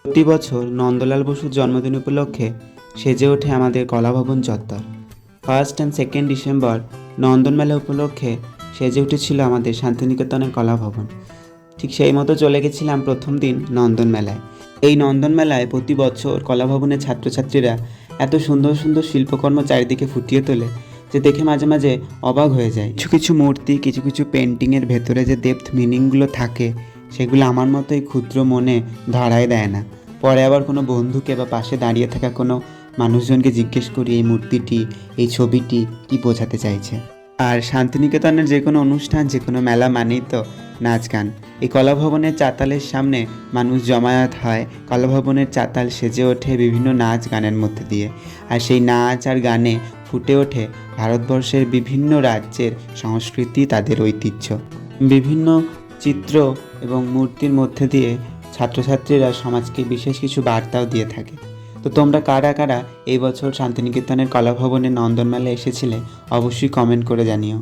প্রতি বছর নন্দলাল বসুর জন্মদিন উপলক্ষে সেজে ওঠে আমাদের কলাভবন চত্বর। 1 অ্যান্ড 2 ডিসেম্বর নন্দনমেলা উপলক্ষে সেজে উঠেছিল আমাদের শান্তিনিকেতনের কলাভবন। ঠিক সেই মতো চলে গেছিলাম প্রথম দিন নন্দনমেলায়। এই নন্দনমেলায় প্রতি বছর কলাভবনের ছাত্রছাত্রীরা এত সুন্দর সুন্দর শিল্পকর্ম চারিদিকে ফুটিয়ে তোলে যে দেখে মাঝে মাঝে অবাক হয়ে যায়। কিছু কিছু মূর্তি, কিছু কিছু পেন্টিংয়ের ভেতরে যে ডেপথ মিনিংগুলো থাকে সেগুলো আমার মতোই ক্ষুদ্র মনে ধরাই দেয় না। পরে আবার কোনো বন্ধুকে বা পাশে দাঁড়িয়ে থাকা কোনো মানুষজনকে জিজ্ঞেস করি এই মূর্তিটি, এই ছবিটি কী বোঝাতে চাইছে। আর শান্তিনিকেতনের যে কোনো অনুষ্ঠান, যে কোনো মেলা মানেই তো নাচ গান। এই কলাভবনের চাতালের সামনে মানুষ জমায়েত হয়, কলাভবনের চাতাল সেজে ওঠে বিভিন্ন নাচ গানের মধ্যে দিয়ে। আর সেই নাচ আর গানে ফুটে ওঠে ভারতবর্ষের বিভিন্ন রাজ্যের সংস্কৃতি, তাদের ঐতিহ্য। বিভিন্ন চিত্র এবং মূর্তির মধ্যে দিয়ে ছাত্রছাত্রীরা সমাজকে বিশেষ কিছু বার্তাও দিয়ে থাকে। তো তোমরা কারা কারা এই বছর শান্তিনিকেতনের কলাভবনের নন্দনমেলায় এসেছিলে অবশ্যই কমেন্ট করে জানিও।